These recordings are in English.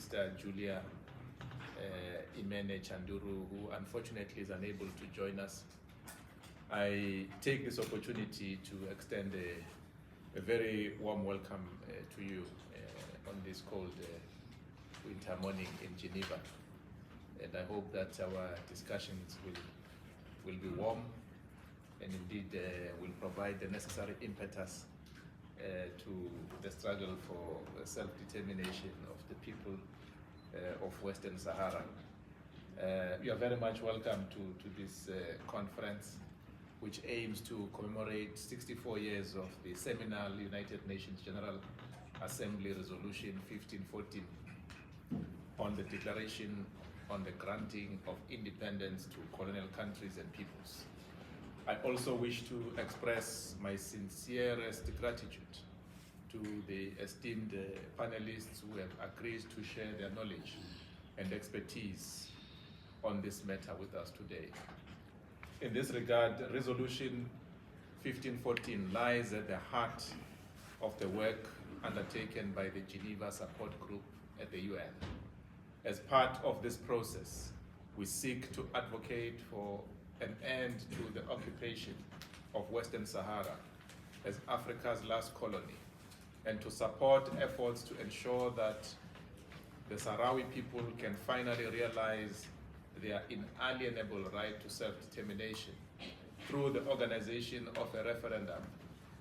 Sister Julia Imene Chanduru, who unfortunately is unable to join us. I take this opportunity to extend a very warm welcome to you on this cold winter morning in Geneva. And I hope that our discussions will be warm and indeed will provide the necessary impetus to the struggle for self-determination of the people of Western Sahara. You are very much welcome to this conference, which aims to commemorate 64 years of the seminal United Nations General Assembly Resolution 1514 on the declaration on the granting of independence to colonial countries and peoples. I also wish to express my sincerest gratitude to the esteemed panelists who have agreed to share their knowledge and expertise on this matter with us today. In this regard, Resolution 1514 lies at the heart of the work undertaken by the Geneva Support Group at the UN. As part of this process, we seek to advocate for an end to the occupation of Western Sahara as Africa's last colony, and to support efforts to ensure that the Sahrawi people can finally realize their inalienable right to self-determination through the organization of a referendum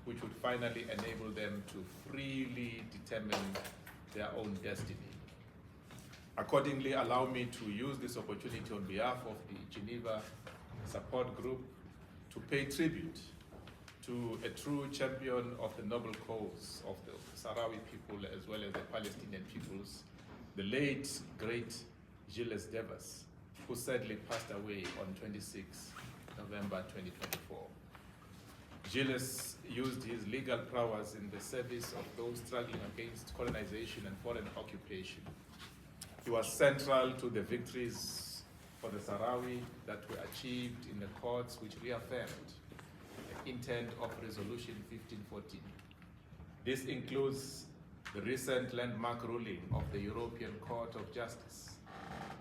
which would finally enable them to freely determine their own destiny. Accordingly, allow me to use this opportunity on behalf of the Geneva Support Group to pay tribute to a true champion of the noble cause of the Sahrawi people as well as the Palestinian peoples, the late, great Gilles Devers, who sadly passed away on 26 November 2024. Gilles used his legal prowess in the service of those struggling against colonization and foreign occupation. He was central to the victories for the Sahrawi that were achieved in the courts which reaffirmed the intent of Resolution 1514. This includes the recent landmark ruling of the European Court of Justice.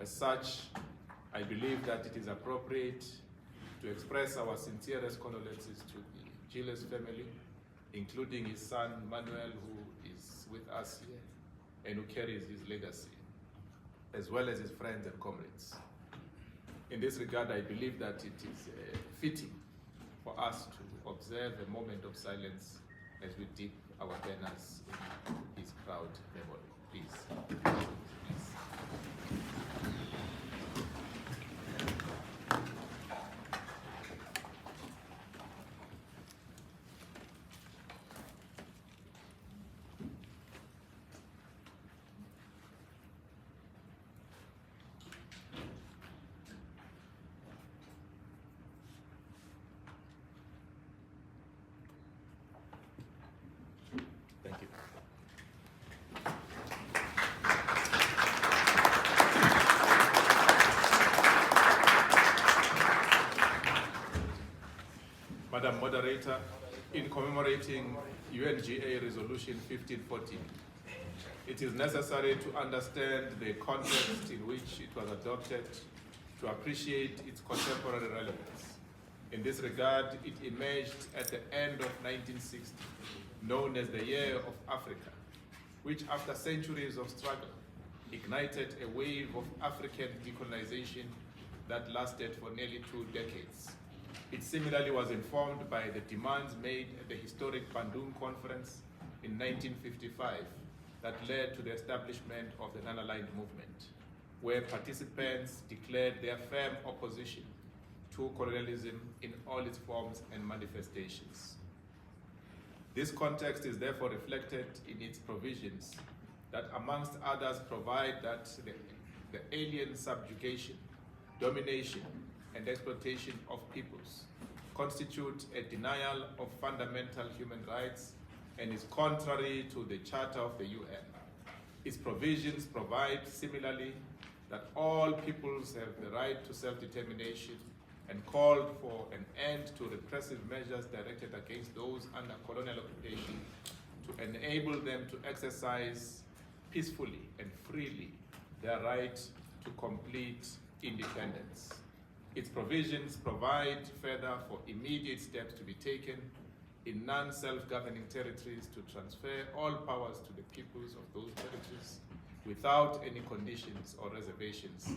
As such, I believe that it is appropriate to express our sincerest condolences to the Gilles family, including his son Manuel, who is with us here and who carries his legacy, as well as his friends and comrades. In this regard, I believe that it is fitting for us to observe a moment of silence as we dip our banners in his proud memory. Please. Thank you. Madam Moderator, in commemorating UNGA Resolution 1514, it is necessary to understand the context in which it was adopted to appreciate its contemporary relevance. In this regard, it emerged at the end of 1960, known as the Year of Africa, which after centuries of struggle, ignited a wave of African decolonization that lasted for nearly 2 decades. It similarly was informed by the demands made at the historic Bandung Conference in 1955 that led to the establishment of the non-aligned movement, where participants declared their firm opposition to colonialism in all its forms and manifestations. This context is therefore reflected in its provisions that, amongst others, provide that the alien subjugation, domination, and exploitation of peoples constitute a denial of fundamental human rights and is contrary to the Charter of the UN. Its provisions provide similarly that all peoples have the right to self-determination and called for an end to repressive measures directed against those under colonial occupation to enable them to exercise peacefully and freely their right to complete independence. Its provisions provide further for immediate steps to be taken in non-self-governing territories to transfer all powers to the peoples of those territories without any conditions or reservations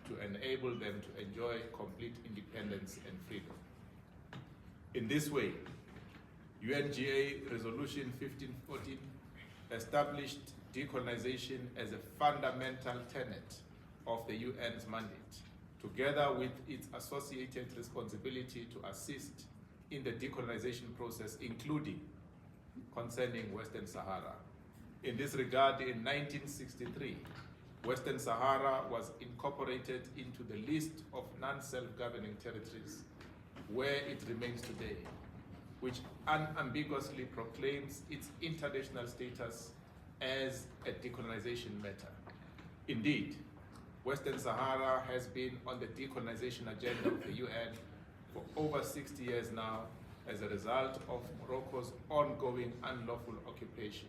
to enable them to enjoy complete independence and freedom. In this way, UNGA Resolution 1514 established decolonization as a fundamental tenet of the UN's mandate, together with its associated responsibility to assist in the decolonization process, including concerning Western Sahara. In this regard, in 1963, Western Sahara was incorporated into the list of non-self-governing territories, where it remains today, which unambiguously proclaims its international status as a decolonization matter. Indeed, Western Sahara has been on the decolonization agenda of the UN for over 60 years now as a result of Morocco's ongoing unlawful occupation,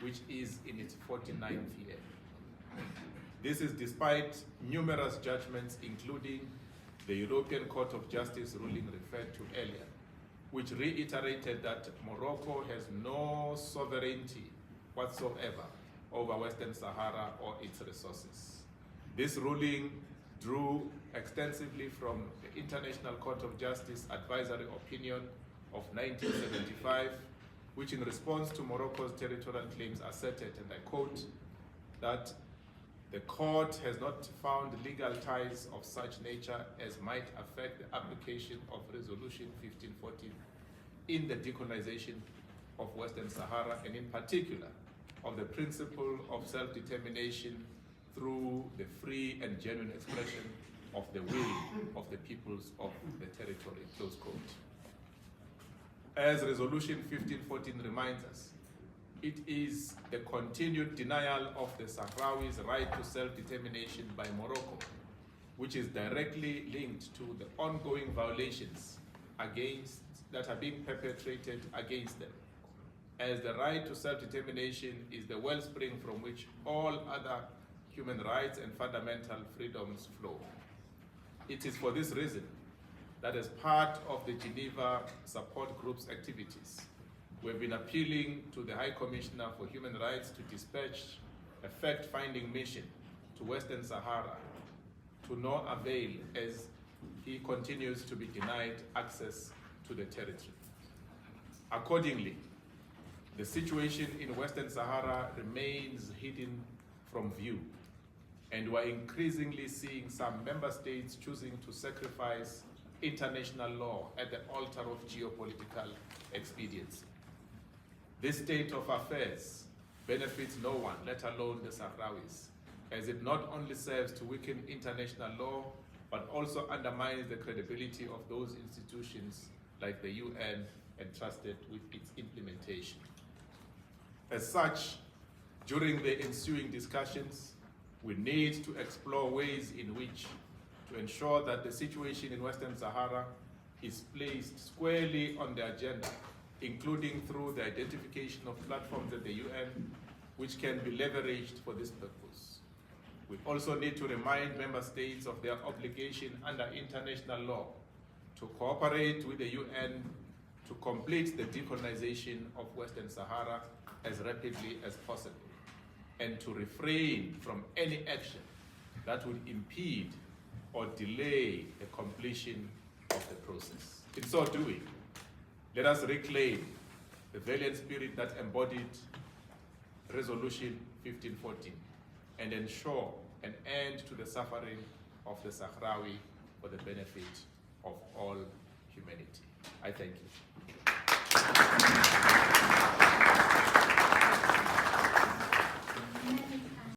which is in its 49th year. This is despite numerous judgments, including the European Court of Justice ruling referred to earlier, which reiterated that Morocco has no sovereignty whatsoever over Western Sahara or its resources. This ruling drew extensively from the International Court of Justice advisory opinion of 1975, which in response to Morocco's territorial claims asserted, and I quote, that the court has not found legal ties of such nature as might affect the application of Resolution 1514 in the decolonization of Western Sahara, and in particular of the principle of self-determination through the free and genuine expression of the will of the peoples of the territory, close quote. As Resolution 1514 reminds us, it is the continued denial of the Sahrawis' right to self-determination by Morocco, which is directly linked to the ongoing violations that are being perpetrated against them, as the right to self-determination is the wellspring from which all other human rights and fundamental freedoms flow. It is for this reason that as part of the Geneva Support Group's activities, we've been appealing to the High Commissioner for Human Rights to dispatch a fact-finding mission to Western Sahara to no avail, as he continues to be denied access to the territory. Accordingly, the situation in Western Sahara remains hidden from view, and we're increasingly seeing some member states choosing to sacrifice international law at the altar of geopolitical expediency. This state of affairs benefits no one, let alone the Sahrawis, as it not only serves to weaken international law, but also undermines the credibility of those institutions like the UN entrusted with its implementation. As such, during the ensuing discussions, we need to explore ways in which to ensure that the situation in Western Sahara is placed squarely on the agenda, including through the identification of platforms at the UN which can be leveraged for this purpose. We also need to remind member states of their obligation under international law to cooperate with the UN to complete the decolonization of Western Sahara as rapidly as possible, and to refrain from any action that would impede or delay the completion of the process. In so doing, let us reclaim the valiant spirit that embodied Resolution 1514 and ensure an end to the suffering of the Sahrawi for the benefit of all humanity. I thank you.